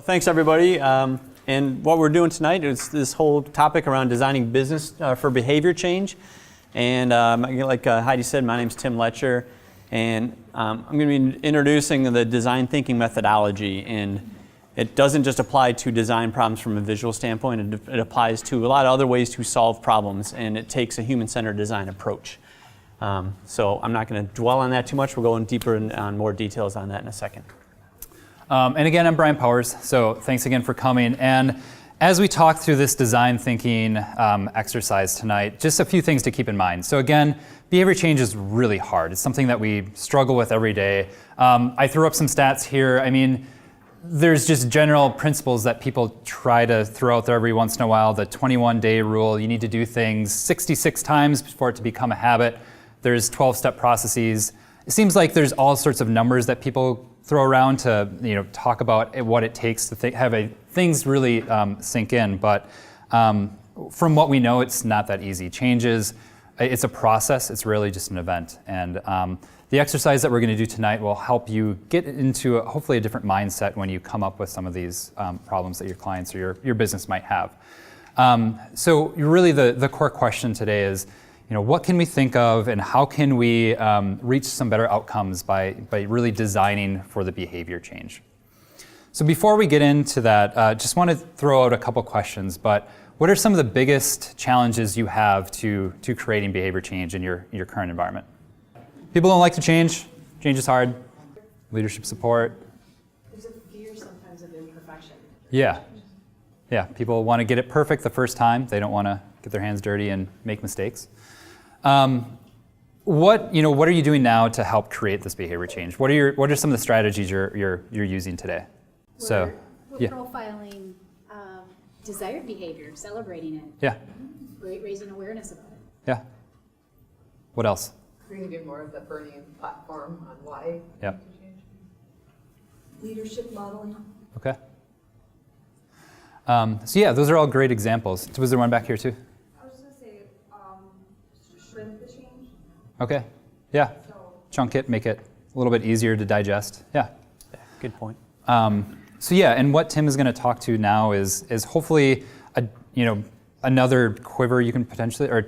Thanks, everybody. And what we're doing tonight is this whole topic around designing business for behavior change. And like Heidi said, my name's Tim Letcher, and I'm going to be introducing the design thinking methodology. And it doesn't just apply to design problems from a visual standpoint. It applies to a lot of other ways to solve problems, and it takes a human-centered design approach. So I'm not going to dwell on that too much. We'll go in deeper on more details on that in a second. And again, I'm Brian Powers, so thanks again for coming. And as we talk through this design thinking exercise tonight, just a few things to keep in mind. So again, behavior change is really hard. It's something that we struggle with every day. I threw up some stats here. I mean, there's just general principles that people try to throw out there every once in a while. The 21-day rule, you need to do things 66 times for it to become a habit. There's 12-step processes. It seems like there's all sorts of numbers that people throw around to talk about what it takes to have things really sink in. But from what we know, it's not that easy. Changes, it's a process. It's really just an event. And the exercise that we're going to do tonight will help you get into hopefully a different mindset when you come up with some of these problems that your clients or your business might have. So really the core question today is, what can we think of and how can we reach some better outcomes by really designing for the behavior change? So before we get into that, just want to throw out a couple questions, but what are some of the biggest challenges you have to creating behavior change in your current environment? People don't like to change. Change is hard. Leadership support. There's a fear sometimes of imperfection. Yeah. People want to get it perfect the first time. They don't want to get their hands dirty and make mistakes. What are you doing now to help create this behavior change? What are some of the strategies you're using today? We're profiling desired behavior, celebrating it. Yeah. Raising awareness about it. Yeah. What else? Creating more of the burning platform on why. Yeah. Leadership modeling. Okay. So yeah, those are all great examples. Was there one back here too? I was going to say, shrink the change. Okay. Yeah. Chunk it, make it a little bit easier to digest. Yeah. Good point. So yeah, and what Tim is going to talk to now is hopefully another quiver you can potentially, or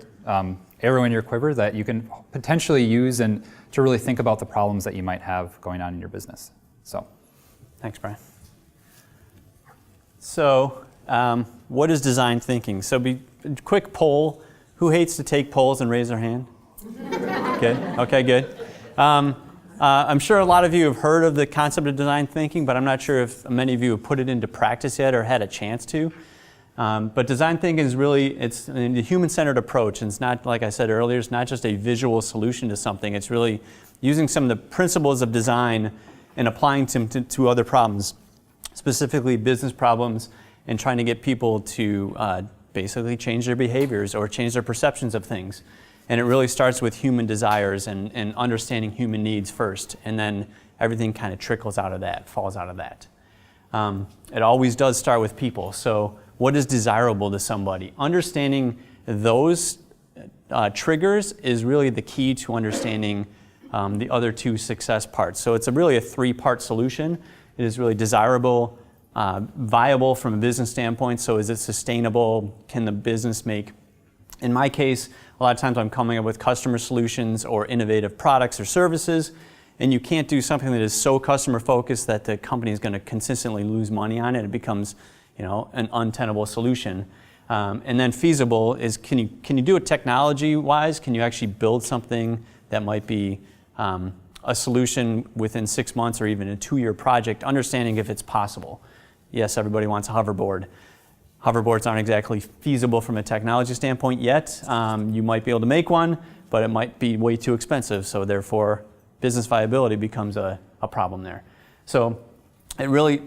arrow in your quiver that you can potentially use and to really think about the problems that you might have going on in your business. So, thanks, Brian. So, what is design thinking? So, quick poll. Who hates to take polls and raise their hand? Good. Okay, good. I'm sure a lot of you have heard of the concept of design thinking, but I'm not sure if many of you have put it into practice yet or had a chance to. But design thinking is really, it's a human-centered approach, and it's not, like I said earlier, it's not just a visual solution to something. It's really using some of the principles of design and applying them to other problems, specifically business problems, and trying to get people to basically change their behaviors or change their perceptions of things. And it really starts with human desires and understanding human needs first, and then everything kind of trickles out of that, falls out of that. It always does start with people. So what is desirable to somebody? Understanding those triggers is really the key to understanding the other two success parts. So it's really a three-part solution. It is really desirable, viable from a business standpoint. So is it sustainable? Can the business make? In my case, a lot of times I'm coming up with customer solutions or innovative products or services, and you can't do something that is so customer focused that the company is going to consistently lose money on it. It becomes an untenable solution. And then feasible is, can you do it technology-wise? Can you actually build something that might be a solution within 6 months or even a 2-year project, understanding if it's possible. Yes, everybody wants a hoverboard. Hoverboards aren't exactly feasible from a technology standpoint yet. You might be able to make one, but it might be way too expensive, so therefore business viability becomes a problem there. So it really,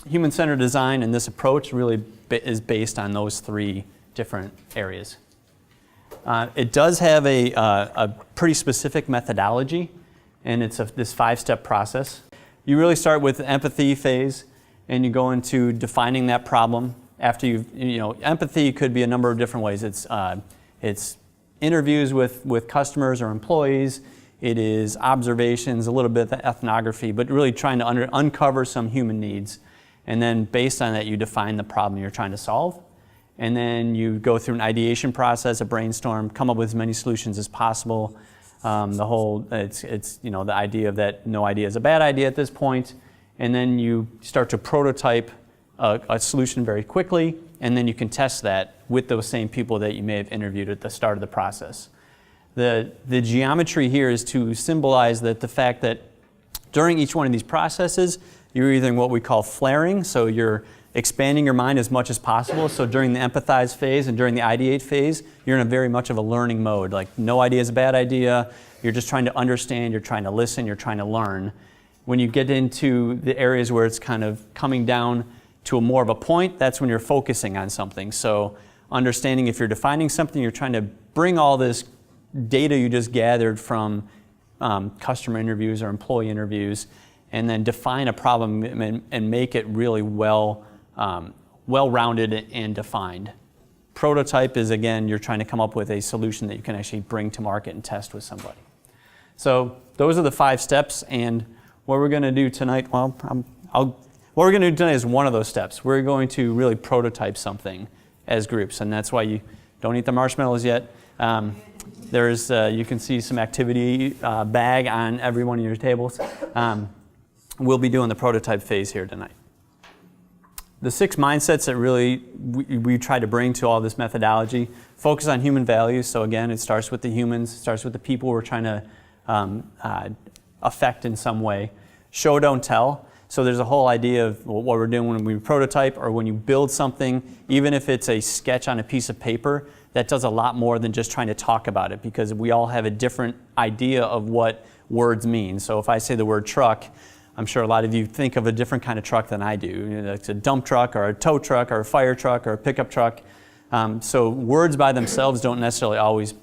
human-centered design and this approach really is based on those three different areas. It does have a pretty specific methodology, and it's this 5-step process. You really start with the empathy phase, and you go into defining that problem. After empathy could be a number of different ways. It's interviews with customers or employees. It is observations, a little bit of ethnography, but really trying to uncover some human needs. And then based on that, you define the problem you're trying to solve. And then you go through an ideation process, a brainstorm, come up with as many solutions as possible. It's the idea of that no idea is a bad idea at this point. And then you start to prototype a solution very quickly, and then you can test that with those same people that you may have interviewed at the start of the process. The geometry here is to symbolize that the fact that during each one of these processes, you're either in what we call flaring, so you're expanding your mind as much as possible. So during the empathize phase and during the ideate phase, you're in a very much of a learning mode. Like no idea is a bad idea. You're just trying to understand, you're trying to listen, you're trying to learn. When you get into the areas where it's kind of coming down to a more of a point, that's when you're focusing on something. So understanding if you're defining something, you're trying to bring all this data you just gathered from customer interviews or employee interviews, and then define a problem and make it really well-rounded and defined. Prototype is, again, you're trying to come up with a solution that you can actually bring to market and test with somebody. So those are the 5 steps, and what we're going to do tonight, what we're going to do tonight is one of those steps. We're going to really prototype something as groups, and that's why you don't eat the marshmallows yet. You can see some activity bag on every one of your tables. We'll be doing the prototype phase here tonight. The 6 mindsets that really we try to bring to all this methodology focus on human values. So again, it starts with the humans, it starts with the people we're trying to affect in some way. Show, don't tell. So there's a whole idea of what we're doing when we prototype or when you build something, even if it's a sketch on a piece of paper, that does a lot more than just trying to talk about it, because we all have a different idea of what words mean. So if I say the word truck, I'm sure a lot of you think of a different kind of truck than I do. You know, it's a dump truck or a tow truck or a fire truck or a pickup truck. So words by themselves don't necessarily always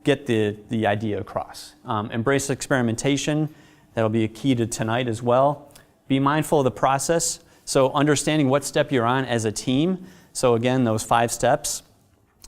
get the idea across. Embrace experimentation. That'll be a key to tonight as well. Be mindful of the process. So understanding what step you're on as a team. So again, those 5 steps.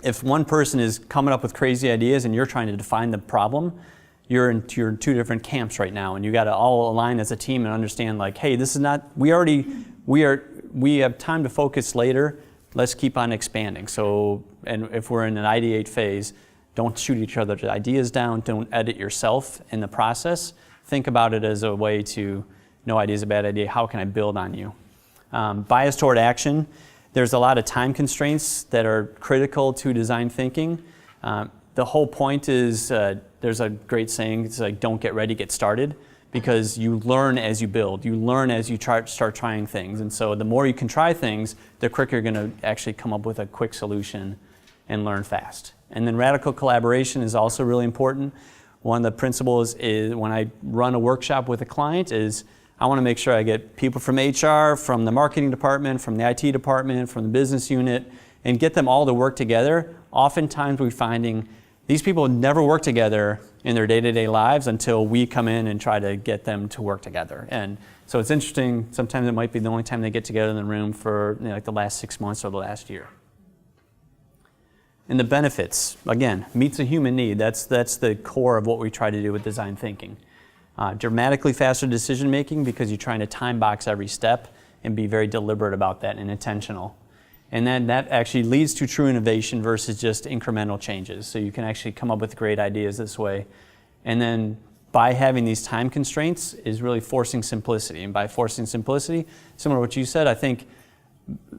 If one person is coming up with crazy ideas and you're trying to define the problem, you're in 2 different camps right now, and you got to all align as a team and understand, like, hey, this is not, we have time to focus later. Let's keep on expanding. So, and if we're in an ideate phase, don't shoot each other's ideas down. Don't edit yourself in the process. Think about it as a way to, no idea is a bad idea. How can I build on you? Bias toward action. There's a lot of time constraints that are critical to design thinking. The whole point is, there's a great saying, it's like, don't get ready, get started, because you learn as you build. You learn as you start trying things. And so the more you can try things, the quicker you're going to actually come up with a quick solution and learn fast. And then radical collaboration is also really important. One of the principles is when I run a workshop with a client is I want to make sure I get people from HR, from the marketing department, from the IT department, from the business unit, and get them all to work together. Oftentimes we're finding these people never work together in their day-to-day lives until we come in and try to get them to work together. And so it's interesting, sometimes it might be the only time they get together in the room for like the last 6 months or the last year. And the benefits, again, meets a human need. That's the core of what we try to do with design thinking. Dramatically faster decision making because you're trying to time box every step and be very deliberate about that and intentional. And then that actually leads to true innovation versus just incremental changes. So you can actually come up with great ideas this way. And then by having these time constraints is really forcing simplicity. And by forcing simplicity, similar to what you said, I think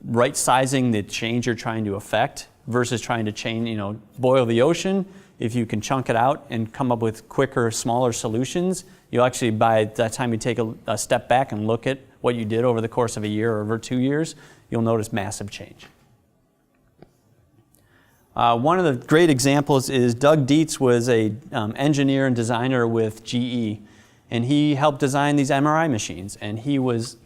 right sizing the change you're trying to affect versus trying to change, boil the ocean. If you can chunk it out and come up with quicker, smaller solutions, you'll actually, by the time you take a step back and look at what you did over the course of a year or over 2 years, you'll notice massive change. One of the great examples is Doug Dietz was an engineer and designer with GE, and he helped design these MRI machines. And he was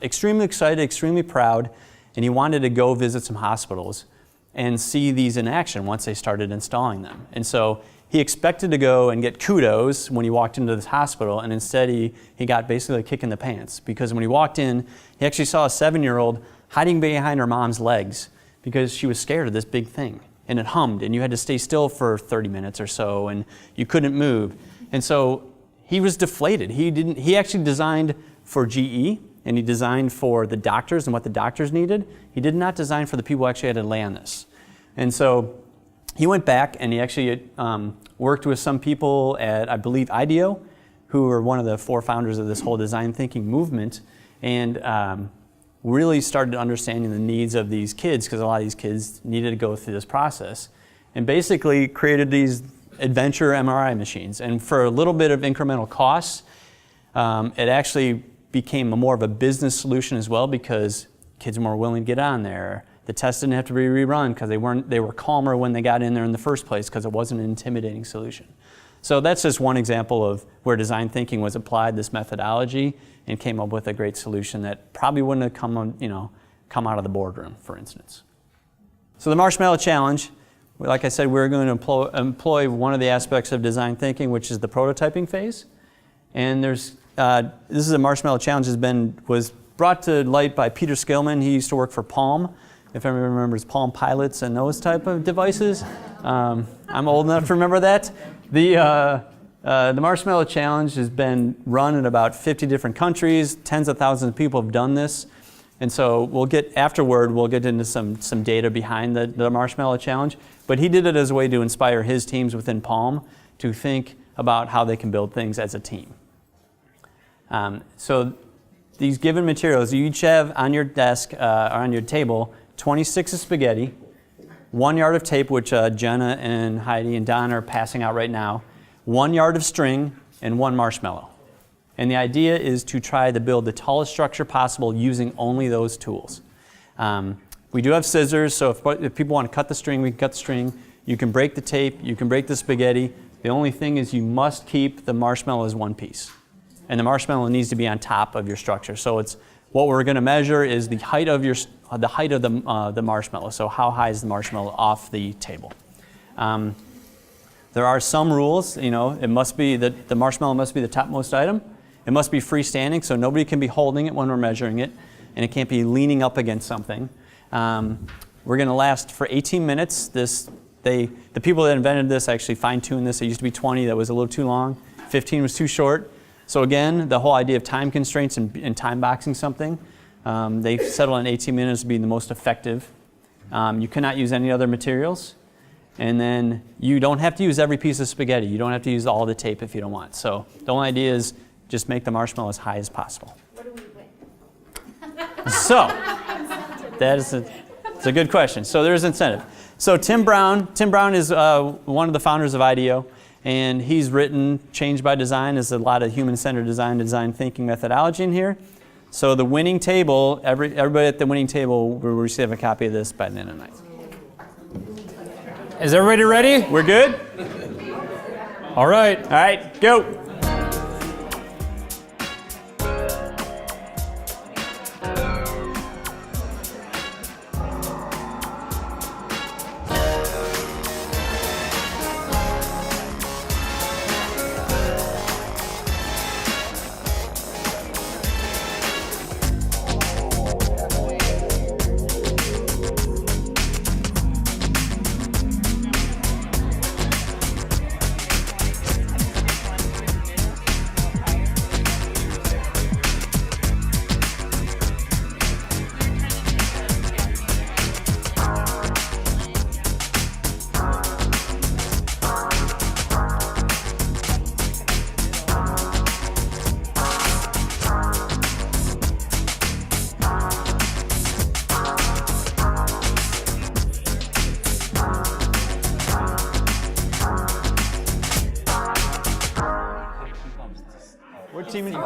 extremely excited, extremely proud, and he wanted to go visit some hospitals and see these in action once they started installing them. And so he expected to go and get kudos when he walked into this hospital, and instead he got basically a kick in the pants, because when he walked in, he actually saw a 7-year-old hiding behind her mom's legs because she was scared of this big thing. And it hummed, and you had to stay still for 30 minutes or so, and you couldn't move. And so he was deflated. He actually designed for GE, and he designed for the doctors and what the doctors needed. He did not design for the people who actually had to lay on this. And so he went back and he actually worked with some people at, I believe, IDEO, who were one of the 4 founders of this whole design thinking movement, and really started understanding the needs of these kids, because a lot of these kids needed to go through this process, and basically created these adventure MRI machines. And for a little bit of incremental costs, it actually became more of a business solution as well, because kids were more willing to get on there. The tests didn't have to be rerun because they were calmer when they got in there in the first place, because it wasn't an intimidating solution. So that's just one example of where design thinking was applied, this methodology, and came up with a great solution that probably wouldn't have come out of the boardroom, for instance. So the Marshmallow Challenge, like I said, we're going to employ one of the aspects of design thinking, which is the prototyping phase. And this is a Marshmallow Challenge was brought to light by Peter Skillman. He used to work for Palm, if everyone remembers Palm Pilots and those type of devices. I'm old enough to remember that. The Marshmallow Challenge has been run in about 50 different countries. Tens of thousands of people have done this. And so we'll get into some data behind the Marshmallow Challenge. But he did it as a way to inspire his teams within Palm to think about how they can build things as a team. So these given materials, you each have on your desk or on your table 26 of spaghetti, 1 yard of tape, which Jenna and Heidi and Don are passing out right now, 1 yard of string, and 1 marshmallow. And the idea is to try to build the tallest structure possible using only those tools. We do have scissors, so if people want to cut the string, we can cut the string. You can break the tape, you can break the spaghetti. The only thing is you must keep the marshmallow as one piece. And the marshmallow needs to be on top of your structure. So what we're going to measure is the height of the marshmallow. So how high is the marshmallow off the table? There are some rules. It must be that the marshmallow must be the topmost item. It must be freestanding, so nobody can be holding it when we're measuring it, and it can't be leaning up against something. We're going to last for 18 minutes. The people that invented this actually fine-tuned this. It used to be 20. That was a little too long. 15 was too short. So again, the whole idea of time constraints and time boxing something, they settled on 18 minutes to be the most effective. You cannot use any other materials. And then you don't have to use every piece of spaghetti. You don't have to use all the tape if you don't want. So the only idea is just make the marshmallow as high as possible. What do we win? So it's a good question. So there's incentive. So Tim Brown is one of the founders of IDEO. And he's written Change by Design. There's a lot of human-centered design thinking methodology in here. So the winning table, everybody at the winning table will receive a copy of this by the end of the night. Is everybody ready? We're good? All right. All right, go.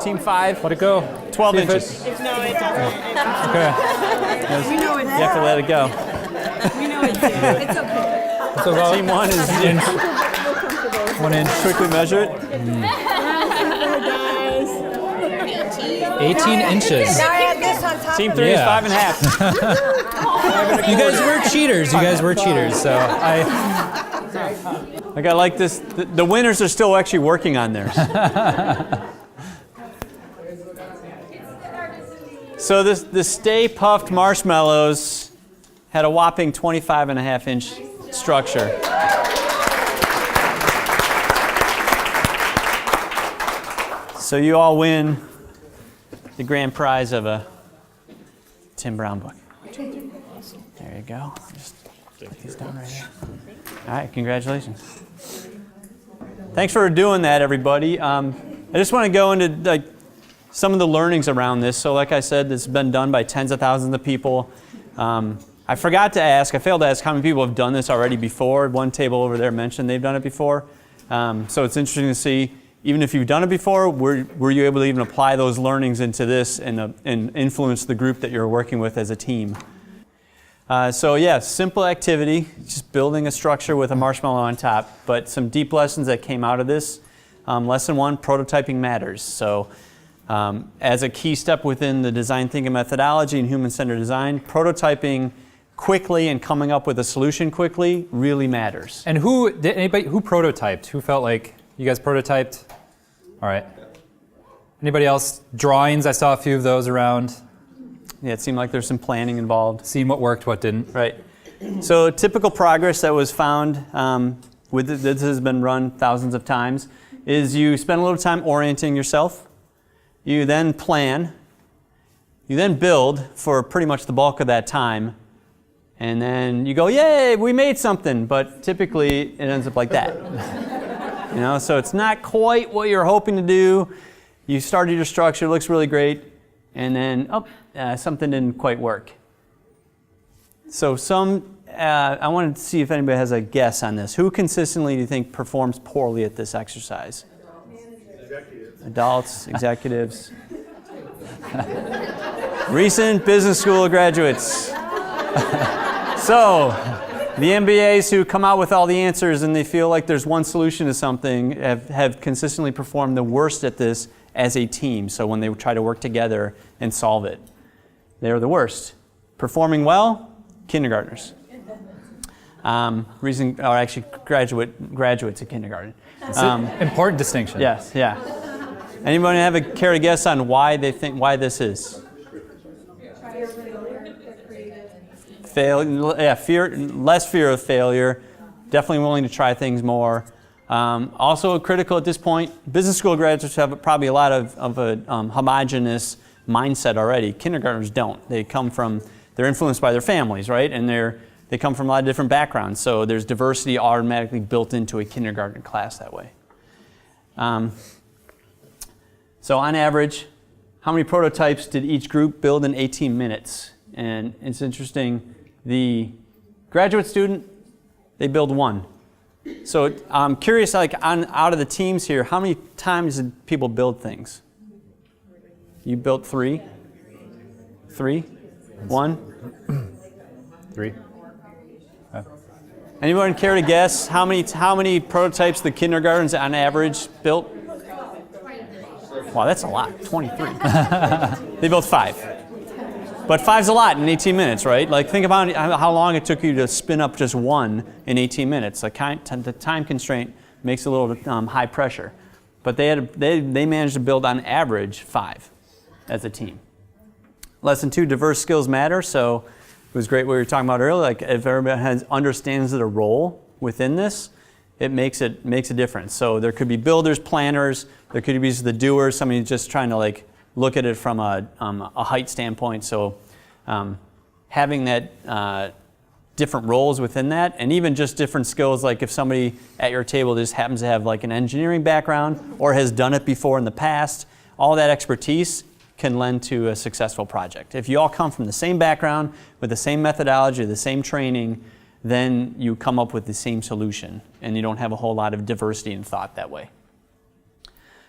Team 5. Let it go. 12 See if inches. Okay. We know it's You have to let it go. We know it's there. It's okay. So about Team 1 is inch. 1 inch. quickly measure it. 18 inches. Now add this on top. Team 3 is Yeah. 5.5. You guys were cheaters. So Like I like this. The winners are still actually working on theirs. So the Stay Puffed marshmallows had a whopping 25.5-inch structure. So you all win the grand prize of a Tim Brown book. There you go. Just put these down right here. All right, congratulations. Thanks for doing that, everybody. I just want to go into some of the learnings around this. So like I said, this has been done by tens of thousands of people. I failed to ask how many people have done this already before. One table over there mentioned they've done it before. So it's interesting to see, even if you've done it before, were you able to even apply those learnings into this and influence the group that you're working with as a team? So yeah, simple activity, just building a structure with a marshmallow on top, but some deep lessons that came out of this. Lesson 1, prototyping matters. So as a key step within the design thinking methodology and human-centered design, prototyping quickly and coming up with a solution quickly really matters. And who prototyped? Who felt like you guys prototyped? All right. Anybody else? Drawings, I saw a few of those around. Yeah, it seemed like there's some planning involved. Seeing what worked, what didn't. Right. So typical progress that was found, this has been run thousands of times, is you spend a little time orienting yourself. You then plan. You then build for pretty much the bulk of that time. And then you go, yay, we made something. But typically it ends up like that. So it's not quite what you're hoping to do. You started your structure, it looks really great. And then, something didn't quite work. So I wanted to see if anybody has a guess on this. Who consistently do you think performs poorly at this exercise? Adults, executives. Recent business school graduates. So, the MBAs who come out with all the answers and they feel like there's one solution to something have consistently performed the worst at this as a team. So when they try to work together and solve it, they're the worst. Performing well, kindergartners. Actually graduates of kindergarten. Important distinction. Yes, yeah. Anybody care to guess on why this is? Less fear of failure, definitely willing to try things more. Also critical at this point, business school graduates have probably a lot of a homogenous mindset already. Kindergartners don't. They're influenced by their families, right? And they come from a lot of different backgrounds. So there's diversity automatically built into a kindergarten class that way. So on average, how many prototypes did each group build in 18 minutes? And it's interesting, the graduate student, they build 1. So I'm curious, out of the teams here, how many times did people build things? You built 3? 3? 1? 3. Anyone care to guess how many prototypes the kindergartens on average built? Wow, that's a lot. 23. They built 5. But 5's a lot in 18 minutes, right? Think about how long it took you to spin up just 1 in 18 minutes. The time constraint makes it a little high pressure. But they managed to build on average 5 as a team. Lesson 2, diverse skills matter. So it was great what we were talking about earlier. If everybody understands their role within this, it makes a difference. So there could be builders, planners. There could be the doers, somebody just trying to look at it from a height standpoint. So having that different roles within that, and even just different skills, like if somebody at your table just happens to have an engineering background or has done it before in the past, all that expertise can lend to a successful project. If you all come from the same background, with the same methodology, the same training, then you come up with the same solution, and you don't have a whole lot of diversity in thought that way.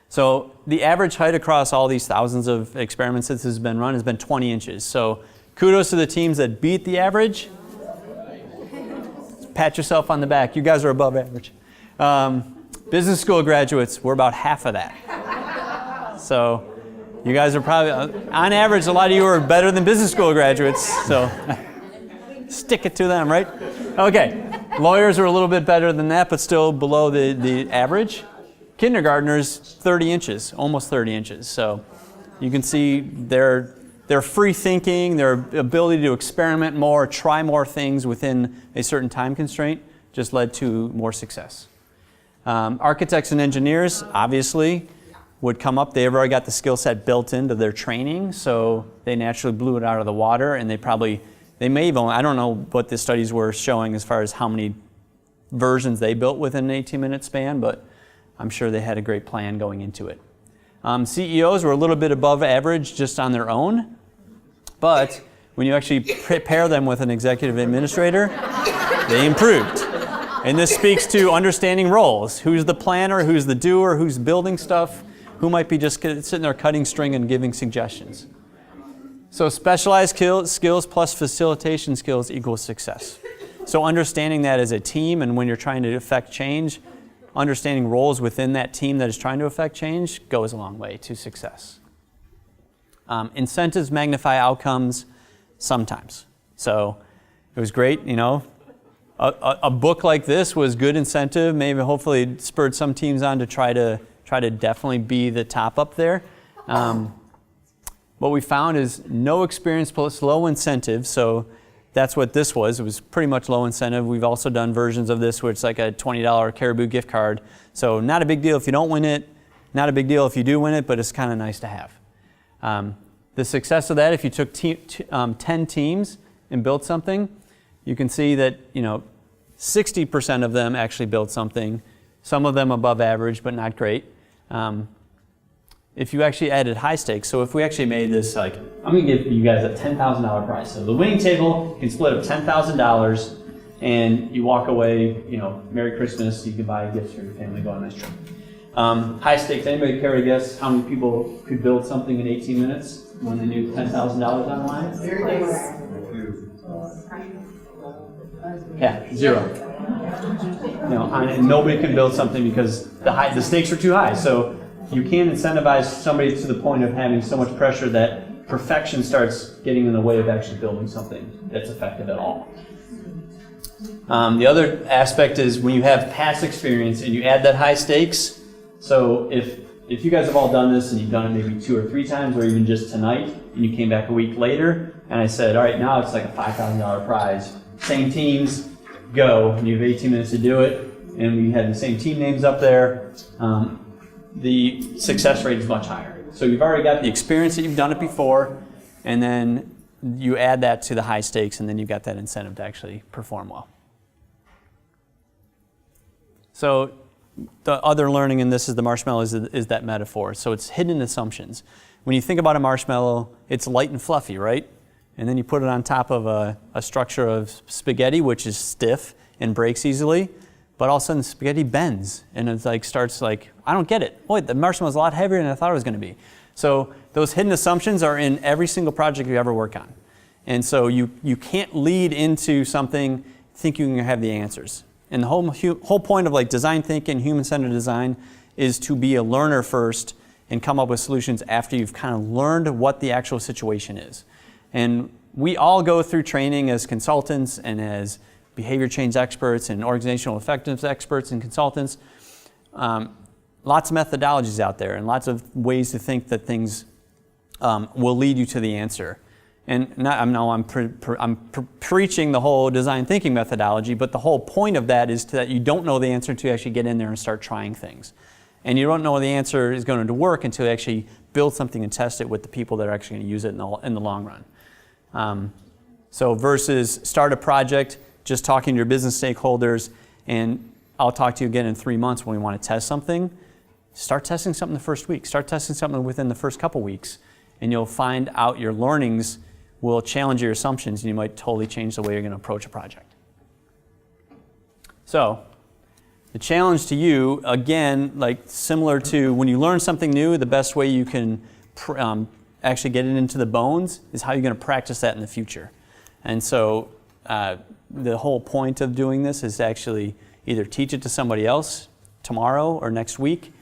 So the average height across all these thousands of experiments that has been run has been 20 inches. So kudos to the teams that beat the average. Pat yourself on the back. You guys are above average. Business school graduates, we're about half of that. So you guys are probably, on average, a lot of you are better than business school graduates. So stick it to them, right? Okay. Lawyers are a little bit better than that, but still below the average. Kindergartners, 30 inches, almost 30 inches. So you can see their free thinking, their ability to experiment more, try more things within a certain time constraint just led to more success. Architects and engineers, obviously, would come up. They've already got the skill set built into their training, so they naturally blew it out of the water, and they may have only, I don't know what the studies were showing as far as how many versions they built within an 18-minute span, but I'm sure they had a great plan going into it. CEOs were a little bit above average just on their own, but when you actually pair them with an executive administrator, they improved. And this speaks to understanding roles. Who's the planner, who's the doer, who's building stuff, who might be just sitting there cutting string and giving suggestions. So specialized skills plus facilitation skills equals success. So understanding that as a team, and when you're trying to affect change, understanding roles within that team that is trying to affect change goes a long way to success. Incentives magnify outcomes sometimes. So it was great, a book like this was good incentive, maybe hopefully it spurred some teams on to try to definitely be the top up there. What we found is no experience plus low incentive, so that's what this was. It was pretty much low incentive. We've also done versions of this where it's like a $20 Caribou gift card. So not a big deal if you don't win it, not a big deal if you do win it, but it's kind of nice to have. The success of that, if you took 10 teams and built something, you can see that 60% of them actually built something, some of them above average, but not great. If you actually added high stakes, so if we actually made this I'm going to give you guys a $10,000 prize. So the winning table can split up $10,000, and you walk away, Merry Christmas, you can buy gifts for your family, go on a nice trip. High stakes, anybody care to guess how many people could build something in 18 minutes when they knew $10,000 on the line? Yeah, 0. And nobody could build something because the stakes are too high. So you can't incentivize somebody to the point of having so much pressure that perfection starts getting in the way of actually building something that's effective at all. The other aspect is when you have past experience and you add that high stakes. So if you guys have all done this and you've done it maybe 2 or 3 times or even just tonight, and you came back a week later and I said, all right, now it's like a $5,000 prize. Same teams, go. And you have 18 minutes to do it. And we had the same team names up there. The success rate is much higher. So you've already got the experience that you've done it before, and then you add that to the high stakes, and then you've got that incentive to actually perform well. So the other learning in this is the marshmallow is that metaphor. So it's hidden assumptions. When you think about a marshmallow, it's light and fluffy, right? And then you put it on top of a structure of spaghetti, which is stiff and breaks easily. But all of a sudden, spaghetti bends, and it starts I don't get it. Boy, the marshmallow's a lot heavier than I thought it was going to be. So those hidden assumptions are in every single project you ever work on. And so you can't lead into something thinking you have the answers. And the whole point of design thinking, human-centered design, is to be a learner first and come up with solutions after you've kind of learned what the actual situation is. And we all go through training as consultants and as behavior change experts and organizational effectiveness experts and consultants. Lots of methodologies out there and lots of ways to think that things will lead you to the answer. And I'm preaching the whole design thinking methodology, but the whole point of that is that you don't know the answer until you actually get in there and start trying things. And you don't know the answer is going to work until you actually build something and test it with the people that are actually going to use it in the long run. So versus start a project, just talking to your business stakeholders, and I'll talk to you again in 3 months when we want to test something. Start testing something the first week. Start testing something within the first couple weeks, and you'll find out your learnings will challenge your assumptions, and you might totally change the way you're going to approach a project. So the challenge to you, again, similar to when you learn something new, the best way you can actually get it into the bones is how you're going to practice that in the future. And so the whole point of doing this is to actually either teach it to somebody else tomorrow or next week.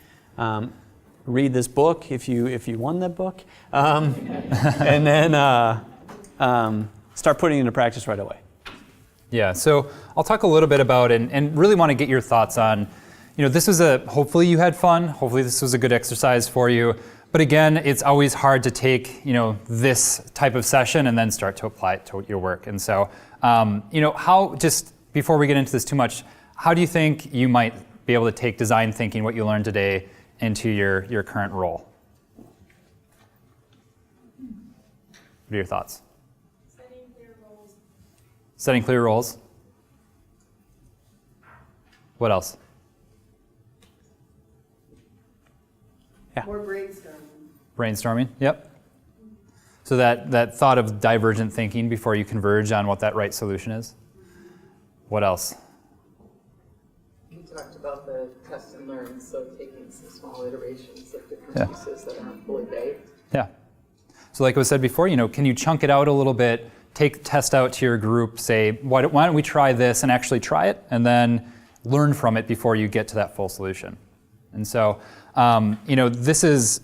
Read this book if you won that book, and then start putting it into practice right away. Yeah, so I'll talk a little bit about and really want to get your thoughts on, this was hopefully you had fun, hopefully this was a good exercise for you, but again, it's always hard to take, this type of session and then start to apply it to your work. And so, how, just before we get into this too much, how do you think you might be able to take design thinking, what you learned today, into your current role? What are your thoughts? Setting clear roles. What else? More brainstorming. Brainstorming, yep. So that thought of divergent thinking before you converge on what that right solution is. What else? You talked about the test and learn, so taking some small iterations of different pieces that aren't fully baked. Yeah. So like was said before, can you chunk it out a little bit, take the test out to your group, say, why don't we try this and actually try it, and then learn from it before you get to that full solution. And so, this is,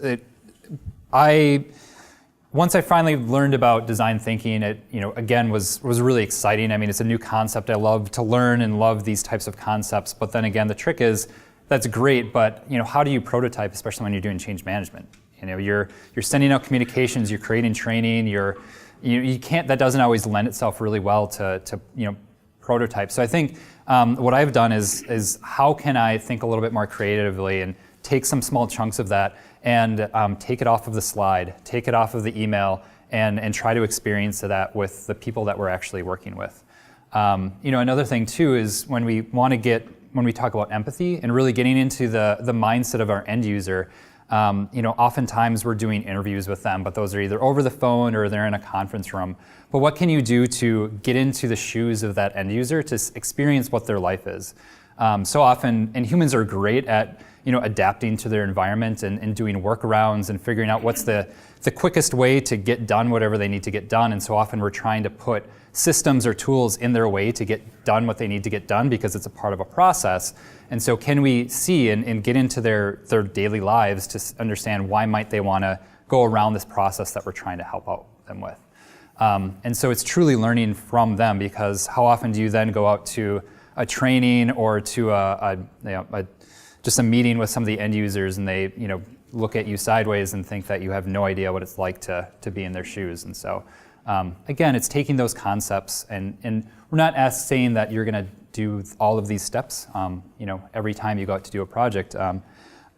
once I finally learned about design thinking, it, again, was really exciting. I mean, it's a new concept. I love to learn and love these types of concepts. But then again, the trick is, that's great, but how do you prototype, especially when you're doing change management? You're sending out communications, you're creating training, you can't. That doesn't always lend itself really well to prototype. So I think what I've done is how can I think a little bit more creatively and take some small chunks of that and take it off of the slide, take it off of the email, and try to experience that with the people that we're actually working with. Another thing too is when we talk about empathy and really getting into the mindset of our end user. Oftentimes we're doing interviews with them, but those are either over the phone or they're in a conference room. But what can you do to get into the shoes of that end user to experience what their life is? So often, and humans are great at adapting to their environment and doing workarounds and figuring out what's the quickest way to get done whatever they need to get done. And so often we're trying to put systems or tools in their way to get done what they need to get done because it's a part of a process. And so can we see and get into their daily lives to understand why might they want to go around this process that we're trying to help out them with? And so it's truly learning from them, because how often do you then go out to a training or to just a meeting with some of the end users and they look at you sideways and think that you have no idea what it's like to be in their shoes. And so again, it's taking those concepts and we're not saying that you're going to do all of these steps every time you go out to do a project.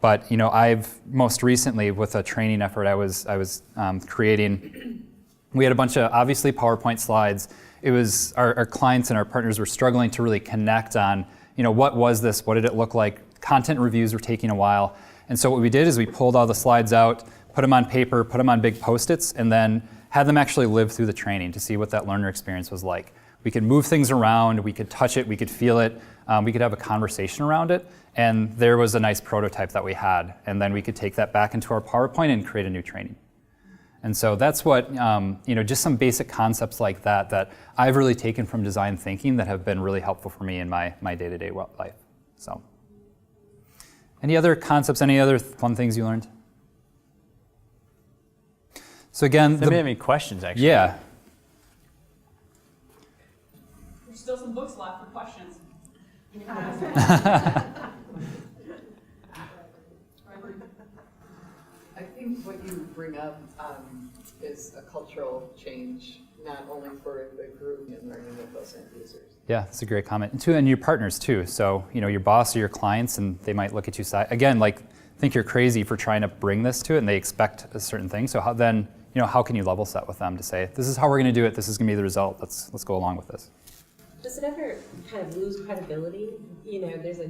But I've most recently with a training effort I was creating. We had a bunch of obviously PowerPoint slides. It was our clients and our partners were struggling to really connect on what was this, what did it look like. Content reviews were taking a while. And so what we did is we pulled all the slides out, put them on paper, put them on big Post-its, and then had them actually live through the training to see what that learner experience was like. We could move things around, we could touch it, we could feel it, we could have a conversation around it, and there was a nice prototype that we had. And then we could take that back into our PowerPoint and create a new training. And so that's what, just some basic concepts like that I've really taken from design thinking that have been really helpful for me in my day-to-day life. So, any other concepts, any other fun things you learned? So again, Does anybody have any questions, actually? Yeah. There's still some books left for questions. I think what you bring up is a cultural change, not only for the group and learning with those end users. Yeah, that's a great comment. And your partners too. So, your boss or your clients, and they might look at you again, like think you're crazy for trying to bring this to it, and they expect a certain thing. So how can you level set with them to say, this is how we're going to do it, this is going to be the result, let's go along with this. Does it ever kind of lose credibility? There's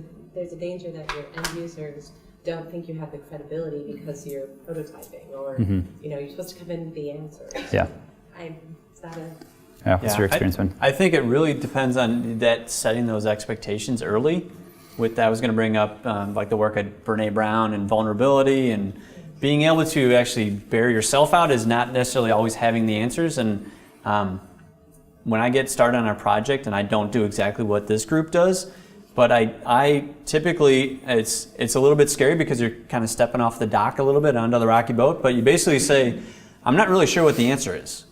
a danger that your end users don't think you have the credibility because you're prototyping, or you're supposed to come in with the answer. Yeah. Is that a... Yeah, what's your experience been? I think it really depends on that setting those expectations early. With that, I was going to bring up like the work at Brene Brown and vulnerability, and being able to actually bear yourself out is not necessarily always having the answers. And when I get started on a project, and I don't do exactly what this group does, but I typically, it's a little bit scary because you're kind of stepping off the dock a little bit onto the rocky boat, but you basically say, I'm not really sure what the answer is.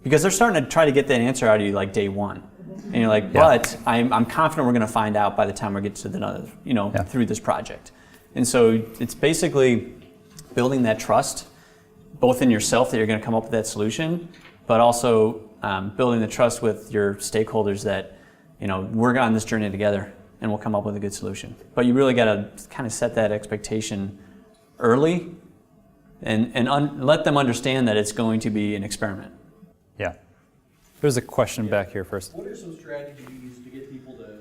Because they're starting to try to get that answer out of you like day one. And you're like, but I'm confident we're going to find out by the time we get to through this project. And so it's basically building that trust, both in yourself that you're going to come up with that solution, but also building the trust with your stakeholders that, we're on this journey together and we'll come up with a good solution. But you really got to kind of set that expectation early and let them understand that it's going to be an experiment. Yeah. There's a question back here first. What are some strategies you use to get people to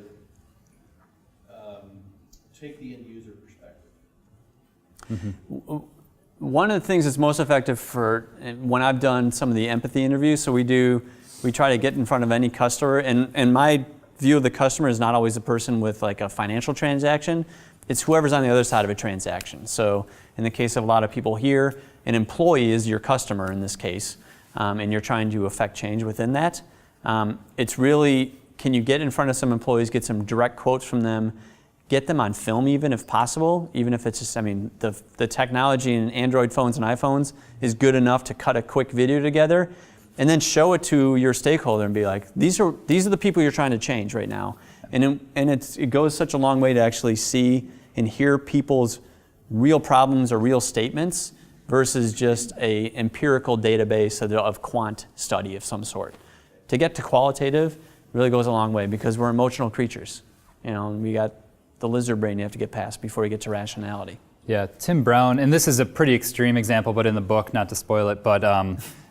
take the end user perspective? One of the things that's most effective for when I've done some of the empathy interviews, so we try to get in front of any customer, and my view of the customer is not always a person with like a financial transaction. It's whoever's on the other side of a transaction. So in the case of a lot of people here, an employee is your customer in this case, and you're trying to affect change within that. It's really, can you get in front of some employees, get some direct quotes from them, get them on film even if possible, even if it's just, I mean, the technology in Android phones and iPhones is good enough to cut a quick video together, and then show it to your stakeholder and be like, these are the people you're trying to change right now. And it goes such a long way to actually see and hear people's real problems or real statements versus just a empirical database of quant study of some sort. To get to qualitative really goes a long way because we're emotional creatures. You know, and we got the lizard brain you have to get past before you get to rationality. Yeah, Tim Brown, and this is a pretty extreme example, but in the book, not to spoil it, but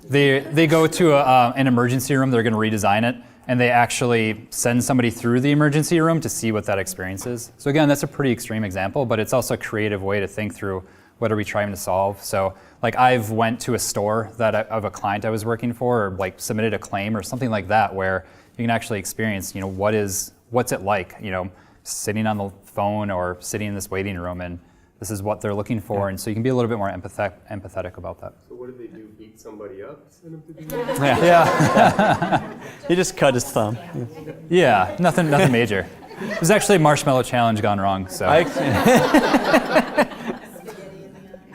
they go to an emergency room, they're going to redesign it, and they actually send somebody through the emergency room to see what that experience is. So again, that's a pretty extreme example, but it's also a creative way to think through what are we trying to solve. So like I've went to a store of a client I was working for, or like submitted a claim or something like that, where you can actually experience, you know, what's it like, you know, sitting on the phone or sitting in this waiting room, and this is what they're looking for, and so you can be a little bit more empathetic about that. So what did they do? Beat somebody up? Send them to do Yeah. He just cut his thumb. Yeah, nothing major. It was actually a marshmallow challenge gone wrong. So.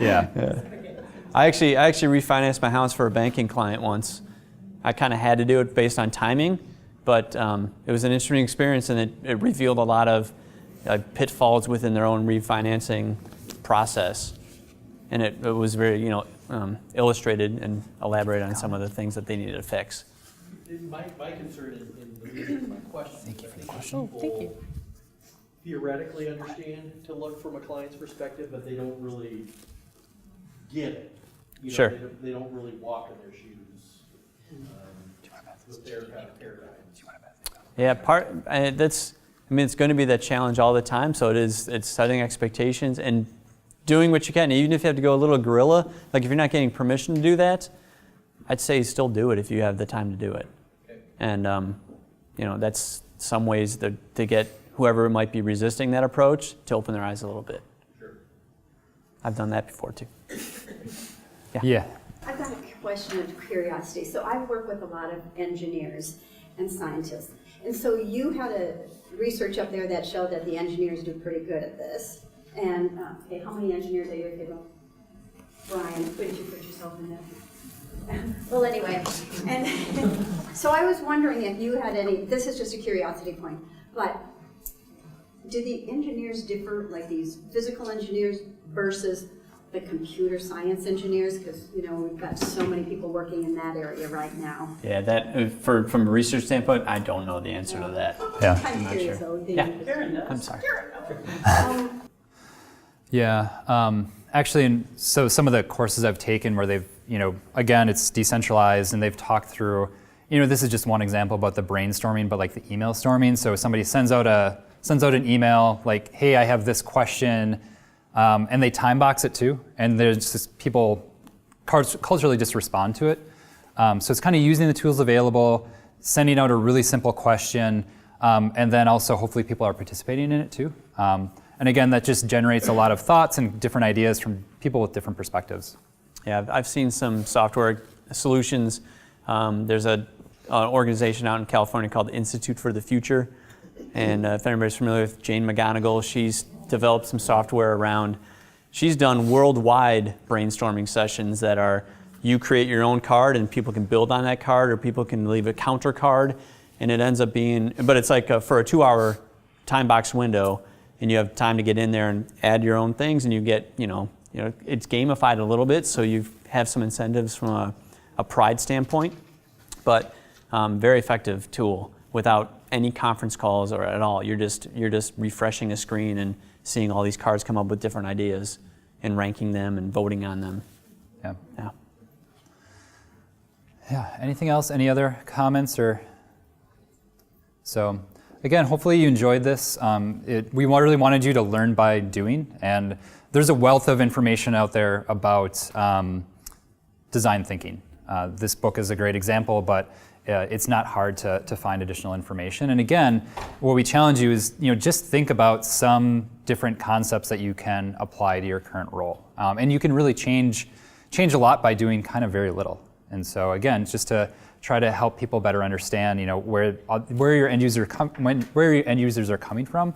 Yeah. I actually refinanced my house for a banking client once. I kind of had to do it based on timing, but it was an interesting experience, and it revealed a lot of pitfalls within their own refinancing process, and it was very illustrated and elaborated on some of the things that they needed to fix. My concern in the reason for my question. Thank you for the question. Thank you. Theoretically understand to look from a client's perspective, but they don't really get it. You know, Sure. They don't really walk in their shoes with their kind of paradigm. Yeah, it's going to be that challenge all the time. So it's setting expectations and doing what you can. Even if you have to go a little guerrilla, like if you're not getting permission to do that, I'd say still do it if you have the time to do it. Okay. And that's some ways to get whoever might be resisting that approach to open their eyes a little bit. Sure. I've done that before too. Yeah. I've got a question of curiosity. So I work with a lot of engineers and scientists. And so you had a research up there that showed that the engineers do pretty good at this. And okay, how many engineers are you able? Brian, couldn't you put yourself in there? Well, anyway, and so I was wondering if you had any, this is just a curiosity point, but do the engineers differ, like these physical engineers versus the computer science engineers? Because, we've got so many people working in that area right now. Yeah, that from a research standpoint, I don't know the answer to that. Yeah. I'm curious, though. Yeah. I'm sorry. Yeah. Actually, so some of the courses I've taken where they've, again, it's decentralized, and they've talked through, this is just one example about the brainstorming, but like the email storming. So somebody sends out an email like, hey, I have this question, and they time box it too, and there's just people culturally just respond to it. So it's kind of using the tools available, sending out a really simple question, and then also hopefully people are participating in it too. And again, that just generates a lot of thoughts and different ideas from people with different perspectives. Yeah, I've seen some software solutions. There's an organization out in California called the Institute for the Future. And if anybody's familiar with Jane McGonigal, she's developed some software around, she's done worldwide brainstorming sessions that are, you create your own card and people can build on that card, or people can leave a counter card, and it ends up being, but it's like for a 2-hour time box window, and you have time to get in there and add your own things, and you get, it's gamified a little bit, so you have some incentives from a pride standpoint, but very effective tool without any conference calls or at all. You're just refreshing a screen and seeing all these cards come up with different ideas and ranking them and voting on them. Yeah. Yeah. Yeah. Anything else? Any other comments or? So again, hopefully you enjoyed this. We really wanted you to learn by doing, and there's a wealth of information out there about design thinking. This book is a great example, but it's not hard to find additional information. And again, what we challenge you is, just think about some different concepts that you can apply to your current role. And you can really change a lot by doing kind of very little. And so again, just to try to help people better understand, where your end users are coming from.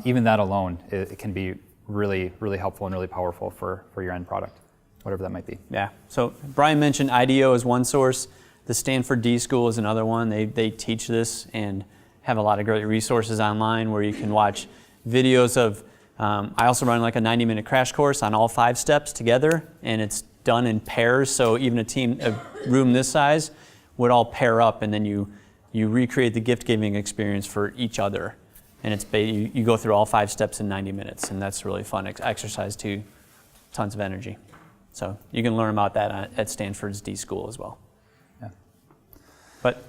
Even that alone, it can be really, really helpful and really powerful for your end product, whatever that might be. Yeah. So Brian mentioned IDEO as one source. The Stanford D School is another one. They teach this and have a lot of great resources online where you can watch videos of. I also run like a 90-minute crash course on all 5 steps together, and it's done in pairs. So even a room this size would all pair up, and then you recreate the gift-giving experience for each other. And it's you go through all 5 steps in 90 minutes, and that's really fun exercise too. Tons of energy. So you can learn about that at Stanford's D School as well. Yeah. But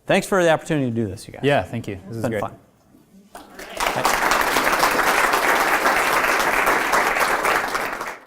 thanks for the opportunity to do this, you guys. Yeah, thank you. This is It's been great. fun.